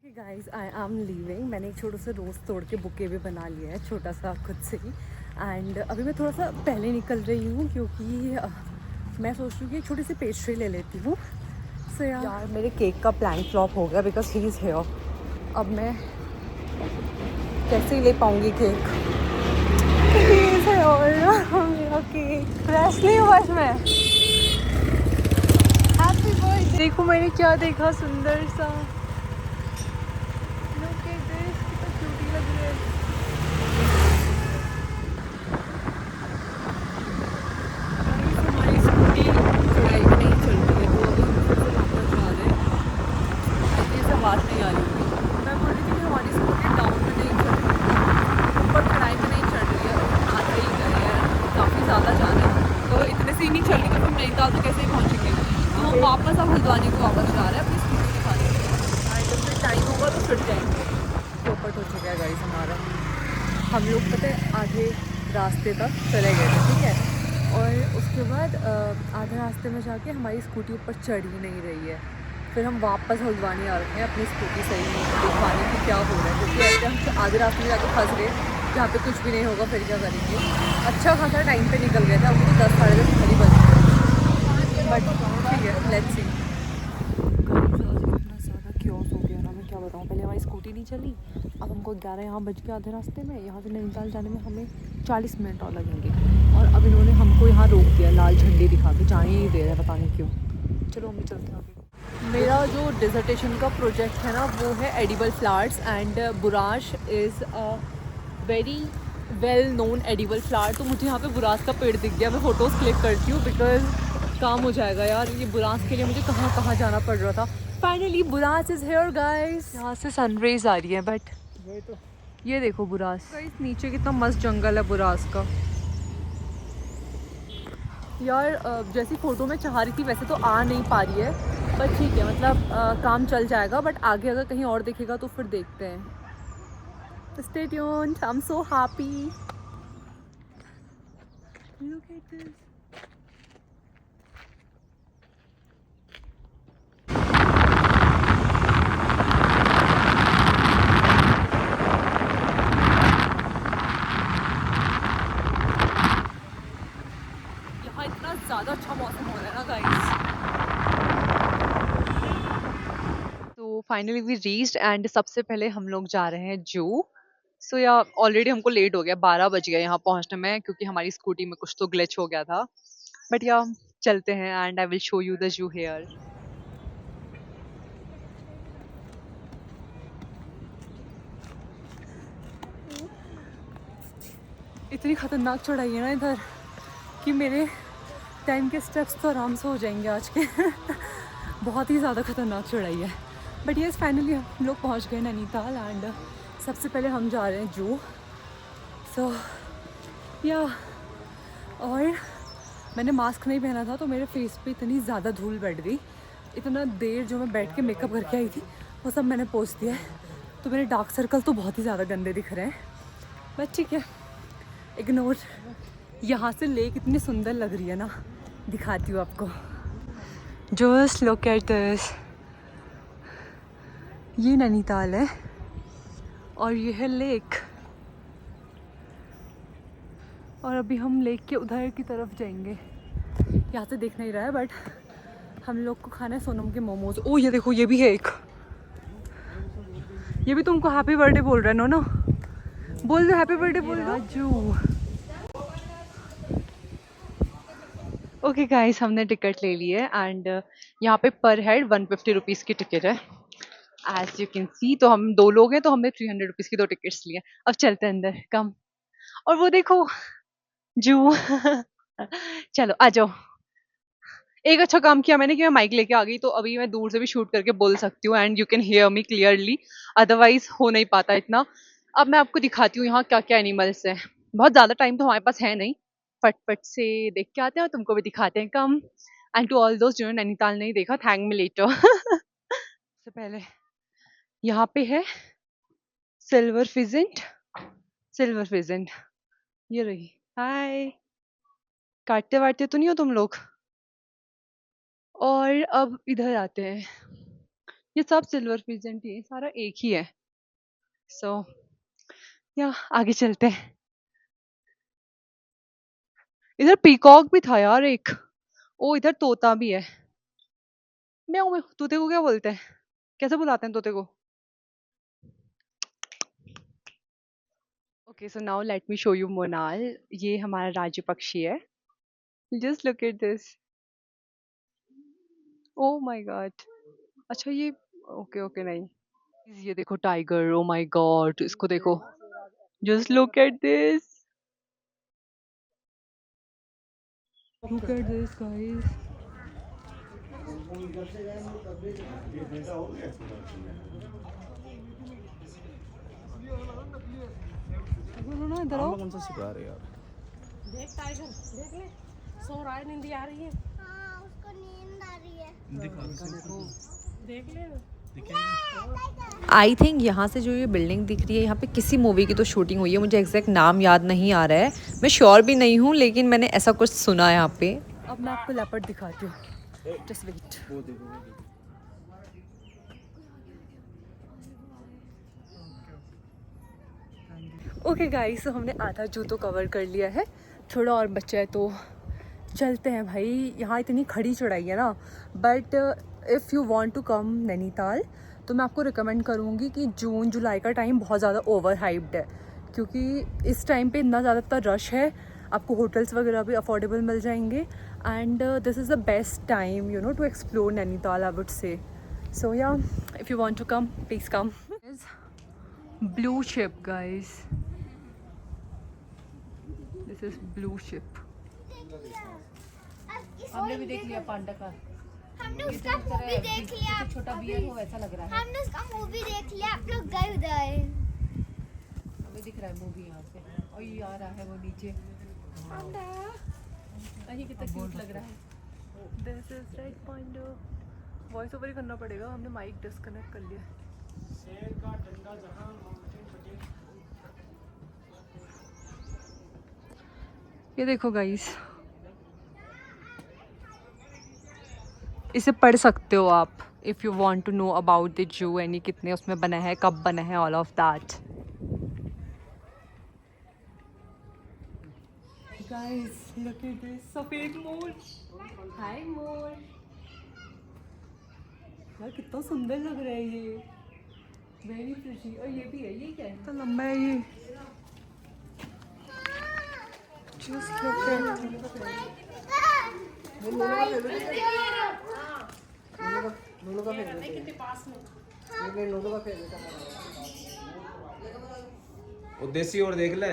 Guys I am leaving. मैंने एक छोटा सा रोज़ तोड़ के बुके भी बना लिया है, छोटा सा खुद से ही। एंड अभी मैं थोड़ा सा पहले निकल रही हूँ क्योंकि मैं सोच रही हूँ कि एक छोटी सी पेस्ट्री ले लेती हूँ। सो यार मेरे केक का प्लान फ्लॉप हो गया बिकॉज ही इज़ हेयर। अब मैं कैसे ही ले पाऊँगी केक। He is here. मेरा केक फ्रेश नहीं हुआ इसमें। Happy birthday. देखो मैंने क्या देखा, सुंदर सा। लुक एट दिस, कितना क्यूटी लग रहा है। हमारी स्कूटी चढ़ाई में नहीं चल रही है तो अभी हम फिर से वापस जा रहे हैं। ऐसे से बात नहीं आ रही थी। मैं बोल रही थी कि हमारी स्कूटी डाउन में नहीं चल रही है, ऊपर चढ़ाई में नहीं चढ़ रही है। और हम आते ही गए हैं, काफ़ी ज़्यादा जाना है तो इतने से ही नहीं चल रही तो फिर नैनीताल तो कैसे ही पहुँचेंगे। तो हम वापस अब हल्द्वानी को वापस जा रहे हैं अपनी स्कूटी दिखाने के लिए। जब फिर टाइम होगा तो फिर जाएंगे। चौपट हो चुका है गाइस हमारा। हम लोग पता है आधे रास्ते तक चले गए थे, ठीक है। और उसके बाद आधे रास्ते में जाके हमारी स्कूटी ऊपर चढ़ ही नहीं रही है। फिर हम वापस हल्द्वानी आ रखे हैं अपनी स्कूटी सही दिखवाने की क्या हो रहा है, क्योंकि ऐसे हम आधे रास्ते में जाके फंस गए जहाँ पे कुछ भी नहीं होगा फिर क्या करेंगे। अच्छा खासा टाइम पे निकल गया था, अब तो 10 साढ़े 10 खड़ी बज गए। बट ठीक है, लेट्स सी। इतना ज़्यादा क्योस हो गया ना, मैं क्या बताऊँ। पहले हमारी स्कूटी नहीं चली, अब हमको 11 यहाँ बज के आधे रास्ते में। यहाँ से नैनीताल जाने में हमें 40 मिनट और लगेंगे। और अब इन्होंने हमको यहाँ रोक दिया लाल झंडे दिखा के, जाने ही नहीं दे रहे, पता नहीं क्यों। चलो हम भी चलते हैं आगे। मेरा जो डिसर्टेशन का प्रोजेक्ट है ना वो है edible flowers and buransh is a very well known edible flower. तो मुझे यहाँ पे बुरास का पेड़ दिख गया, मैं फ़ोटोज़ क्लिक करती हूँ बिकॉज काम हो जाएगा यार। ये बुरास के लिए मुझे कहाँ कहाँ जाना पड़ रहा था। Finally buransh is here guys. यहाँ से सनरेज आ रही है बट वही तो। ये देखो बुरास गाइस, नीचे कितना मस्त जंगल है बुरास का यार। जैसी फ़ोटो में चाह रही थी वैसे तो आ नहीं पा रही है, पर ठीक है मतलब काम चल जाएगा। बट आगे अगर कहीं और दिखेगा तो फिर देखते हैं। Stay tuned, I am so happy. Look at this. यहाँ इतना ज़्यादा अच्छा मौसम हो रहा है ना गाइस। तो फाइनली वी रीच्ड एंड सबसे पहले हम लोग जा रहे हैं जू। सो या ऑलरेडी हमको लेट हो गया, 12 बज गया यहाँ पहुँचने में क्योंकि हमारी स्कूटी में कुछ तो ग्लिच हो गया था। बट या चलते हैं and I will show you the zoo here. इतनी खतरनाक चढ़ाई है ना इधर कि मेरे टाइम के स्टेप्स तो आराम से हो जाएंगे आज के। बहुत ही ज़्यादा खतरनाक चढ़ाई है। बट यस फाइनली हम लोग पहुँच गए नैनीताल एंड सबसे पहले हम जा रहे हैं जू। सो या और मैंने मास्क नहीं पहना था तो मेरे फेस पे इतनी ज़्यादा धूल बैठ गई। इतना देर जो मैं बैठ के मेकअप करके आई थी वो सब मैंने पोंछ दिया है, तो मेरे डार्क सर्कल तो बहुत ही ज़्यादा गंदे दिख रहे हैं। बट ठीक है, इग्नोर। यहाँ से लेक इतनी सुंदर लग रही है ना, दिखाती हूँ आपको। Just look at this. ये नैनीताल है और ये है लेक। और अभी हम लेक के उधर की तरफ जाएंगे। यहाँ से देख नहीं रहा है बट हम लोग को खाना है सोनम के मोमोज। ओ ये देखो, ये भी है एक। ये भी तुमको हैप्पी बर्थडे बोल रहा है नो। बोल दो हैप्पी बर्थडे बोल दो। राजू। ओके गाइस, हमने टिकट ले ली है एंड यहाँ पे पर हेड 150 रुपीज़ की टिकट है एज यू कैन सी। तो हम 2 लोग हैं तो हमने 300 रुपीज़ की 2 टिकट्स लिए। अब चलते हैं अंदर, कम। और वो देखो जू। चलो आ जाओ। एक अच्छा काम किया मैंने कि मैं माइक लेके आ गई तो अभी मैं दूर से भी शूट करके बोल सकती हूँ and you can hear me clearly. Otherwise हो नहीं पाता इतना। अब मैं आपको दिखाती हूँ यहाँ क्या क्या एनिमल्स हैं। बहुत ज़्यादा टाइम तो हमारे पास है नहीं, फटफट से देख के आते हैं और तुमको भी दिखाते हैं, कम। एंड टू ऑल दोस्त जिन्होंने नैनीताल नहीं देखा, थैंक मी लेटर। सबसे पहले यहाँ पे है सिल्वर फिजेंट। सिल्वर फिजेंट ये रही। हाय, काटते वाटते तो नहीं हो तुम लोग। और अब इधर आते हैं, ये सब सिल्वर पीजेंट ही है, सारा एक ही है। सो या आगे चलते हैं। इधर पीकॉक भी था यार एक। ओ इधर तोता भी है। म्याऊं म्याऊं, तोते को क्या बोलते हैं? कैसे बुलाते हैं तोते को? Okay so now let me show you monal. ये हमारा राज्य पक्षी है। Just look at this. Oh my god. अच्छा ये ओके ओके नहीं। ये देखो टाइगर, ओ माय गॉड इसको देखो। Just look at this. Look at this guys. ना इधर आओ। कौन सा सिखा रहे यार? देख टाइगर देख ले, सो रहा है, नींद आ रही है। हाँ उसको नींद आ रही है। देख ले। आई थिंक यहाँ से जो ये बिल्डिंग दिख रही है, यहाँ पे किसी मूवी की तो शूटिंग हुई है। मुझे एग्जैक्ट नाम याद नहीं आ रहा है, मैं श्योर भी नहीं हूँ, लेकिन मैंने ऐसा कुछ सुना है यहाँ पे। अब मैं आपको लेपर्ड दिखाती हूँ। Just wait. वो देखो। ओके गाइस, तो हमने आधा जू तो कवर कर लिया है, थोड़ा और बचा है तो चलते हैं भाई। यहाँ इतनी खड़ी चढ़ाई है ना, but if you want to come Nainital तो मैं आपको रिकमेंड करूँगी कि जून जुलाई का टाइम बहुत ज़्यादा ओवर हाइप्ड है, क्योंकि इस टाइम पे इतना ज़्यादातर रश है। आपको होटल्स वगैरह भी अफोर्डेबल मिल जाएंगे, and this is the best time you know to explore Nainital I would say. So yeah if you want to come please come. Blue sheep guys, this is blue sheep. हमने भी देख लिया पांडा का। हमने उसका मूवी देख लिया, छोटा बियर हो वैसा लग रहा है। हमने उसका मूवी देख लिया, आप लोग गए उधर। हमें दिख रहा है मूवी यहाँ से, और ये आ रहा है वो नीचे। पांडा अही कितना क्यूट लग रहा है। This is right panda. Voice over ही करना पड़ेगा, हमने माइक डिस्कनेक्ट कर लिया। शेर का डंडा जहां ये देखो गाइस, इसे पढ़ सकते हो आप if you want to know about the zoo, यानी कितने उसमें बना है, कब बना है, all of that. Guys look at this सफेद मोर। हाय मोर। यार कितना सुंदर लग रहा है ये, वेरी प्रिटी। और ये भी है, ये क्या है, इतना लंबा है ये। Just look eight. वो देसी और देख ले।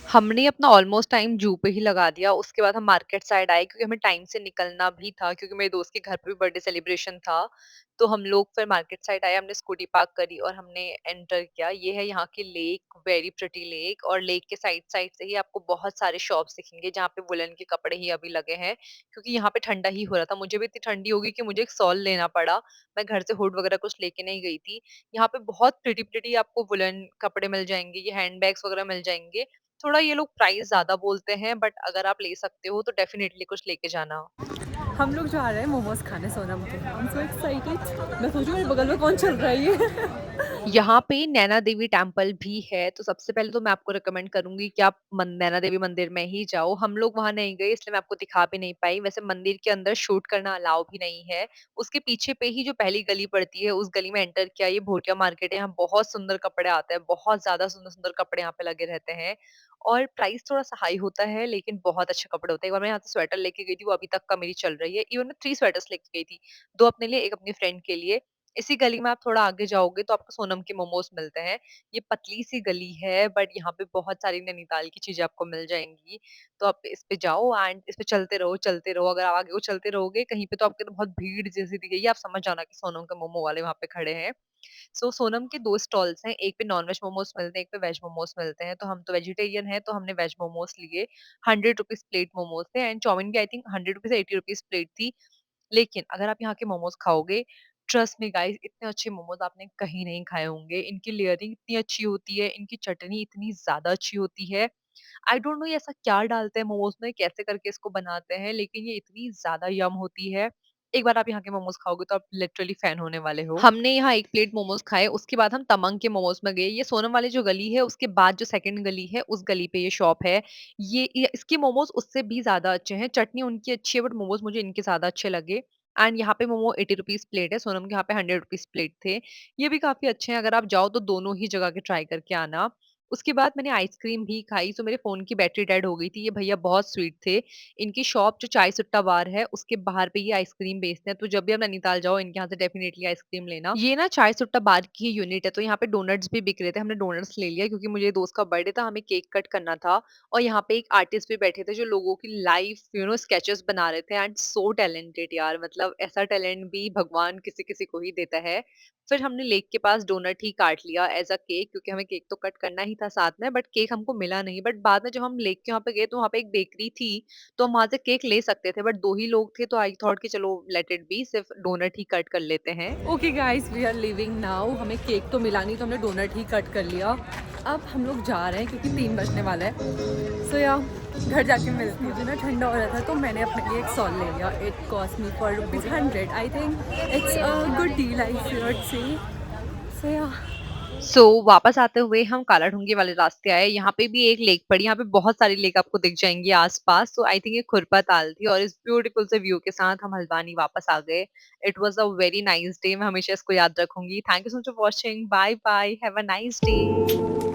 हमने अपना ऑलमोस्ट टाइम जू पे ही लगा दिया। उसके बाद हम मार्केट साइड आए, क्योंकि हमें टाइम से निकलना भी था, क्योंकि मेरे दोस्त के घर पे भी बर्थडे सेलिब्रेशन था। तो हम लोग फिर मार्केट साइड आए, हमने स्कूटी पार्क करी और हमने एंटर किया। ये है यहाँ की लेक, वेरी प्रिटी लेक। और लेक के साइड साइड से ही आपको बहुत सारे शॉप्स दिखेंगे जहाँ पे वुलन के कपड़े ही अभी लगे हैं, क्योंकि यहाँ पे ठंडा ही हो रहा था। मुझे भी इतनी ठंडी होगी कि मुझे एक सॉल लेना पड़ा। मैं घर से हुड वगैरह कुछ लेके नहीं गई थी। यहाँ पे बहुत प्रिटी प्रिटी आपको वुलन कपड़े मिल जाएंगे, ये हैंड बैग्स वगैरह मिल जाएंगे। थोड़ा ये लोग प्राइस ज़्यादा बोलते हैं, बट अगर आप ले सकते हो तो डेफिनेटली कुछ लेके जाना। हम लोग जा रहे हैं मोमोज खाने सोनम के। I am so excited. मैं सोचूं मेरे बगल में कौन चल रहा है ये। यहाँ पे नैना देवी टेम्पल भी है, तो सबसे पहले तो मैं आपको रिकमेंड करूंगी कि आप नैना देवी मंदिर में ही जाओ। हम लोग वहां नहीं गए, इसलिए मैं आपको दिखा भी नहीं पाई। वैसे मंदिर के अंदर शूट करना अलाउ भी नहीं है। उसके पीछे पे ही जो पहली गली पड़ती है, उस गली में एंटर किया। ये भोटिया मार्केट है, यहाँ बहुत सुंदर कपड़े आते हैं, बहुत ज्यादा सुंदर सुंदर कपड़े यहाँ पे लगे रहते हैं। और प्राइस थोड़ा सा हाई होता है, लेकिन बहुत अच्छे कपड़े होते हैं। एक बार मैं यहाँ से स्वेटर लेके गई थी, वो अभी तक का मेरी चल रही है। इवन मैं 3 स्वेटर्स लेके गई थी, 2 अपने लिए, 1 अपनी फ्रेंड के लिए। इसी गली में आप थोड़ा आगे जाओगे तो आपको सोनम के मोमोज मिलते हैं। ये पतली सी गली है, बट यहाँ पे बहुत सारी नैनीताल की चीजें आपको मिल जाएंगी। तो आप इस पे जाओ एंड इस पे चलते रहो चलते रहो। अगर आप आगे को चलते रहोगे कहीं पे, तो आपके तो बहुत भीड़ जैसी दिखेगी, आप समझ जाना कि सोनम के मोमो वाले वहाँ पे खड़े हैं। सो सोनम के 2 स्टॉल्स हैं, एक पे नॉन-वेज मोमोज़ मिलते हैं, एक पे वेज मोमोज़ मिलते हैं। तो हम तो वेजिटेरियन हैं, तो हमने वेज मोमोज़ लिए। ₹100 प्लेट मोमोज़ थे, एंड चाउमीन भी आई थिंक ₹100 ₹80 प्लेट थी। लेकिन अगर आप यहाँ के मोमोज़ खाओगे, ट्रस्ट मी गाइस, इतने अच्छे मोमोज आपने कहीं नहीं खाए होंगे। इनकी लेयरिंग इतनी अच्छी होती है, इनकी चटनी इतनी ज्यादा अच्छी होती है। आई डोंट नो ये ऐसा क्या डालते हैं मोमोज में, कैसे करके इसको बनाते हैं, लेकिन ये इतनी ज्यादा यम होती है। एक बार आप यहाँ के मोमोज खाओगे तो आप लिटरली फैन होने वाले हो। हमने यहाँ एक प्लेट मोमोज खाए, उसके बाद हम तमंग के मोमोज में गए। ये सोनम वाली जो गली है उसके बाद जो सेकंड गली है, उस गली पे ये शॉप है। ये इसके मोमोज उससे भी ज्यादा अच्छे हैं। चटनी उनकी अच्छी है बट मोमोज मुझे इनके ज्यादा अच्छे लगे। एंड यहाँ पे मोमो 80 रुपीज प्लेट है, सोनम के यहाँ पे 100 रुपीज प्लेट थे। ये भी काफी अच्छे हैं, अगर आप जाओ तो दोनों ही जगह के ट्राई करके आना। उसके बाद मैंने आइसक्रीम भी खाई, तो मेरे फ़ोन की बैटरी डेड हो गई थी। ये भैया बहुत स्वीट थे। इनकी शॉप जो चाय सुट्टा बार है, उसके बाहर पे ये आइसक्रीम बेचते हैं, तो जब भी आप नैनीताल जाओ, इनके यहाँ से डेफिनिटली आइसक्रीम लेना। ये ना चाय सुट्टा बार की ही यूनिट है, तो यहाँ पे डोनट्स भी बिक रहे थे। हमने डोनट्स ले लिया क्योंकि मुझे दोस्त का बर्थडे था, हमें केक कट करना था। और यहाँ पे एक आर्टिस्ट भी बैठे थे, जो लोगों की लाइव स्केचेस बना रहे थे। एंड सो टैलेंटेड यार, मतलब ऐसा टैलेंट भी भगवान किसी-किसी को ही देता है। फिर हमने लेक के पास डोनट ही काट लिया एज़ अ केक, क्योंकि हमें केक तो कट करना ही था साथ में, बट केक हमको मिला नहीं। बट बाद में जब हम लेक के वहाँ पे गए तो वहाँ पे एक बेकरी थी, तो हम वहाँ से केक ले सकते थे, बट 2 ही लोग थे तो आई थॉट कि चलो लेट इट बी, सिर्फ डोनट ही कट कर लेते हैं। Okay guys, we are living now. हमें केक तो मिला नहीं तो हमने डोनट ही कट कर लिया। अब हम लोग जा रहे हैं क्योंकि 3 बजने वाला है। सो या घर जाके मिलती हूँ। मुझे ना ठंडा हो रहा था तो मैंने अपने लिए एक सॉल ले लिया। It cost me for ₹100। I think it's a good deal, I should say. So या सो वापस आते हुए हम कालाढूंगी वाले रास्ते आए। यहाँ पे भी एक लेक पड़ी, यहाँ पे बहुत सारी लेक आपको दिख जाएंगी आसपास। तो आई थिंक ये खुरपा ताल थी, और इस ब्यूटीफुल से व्यू के साथ हम हल्द्वानी वापस आ गए। It was a very nice day, मैं हमेशा इसको याद रखूंगी। Thank you so much for watching, bye bye, have a nice day.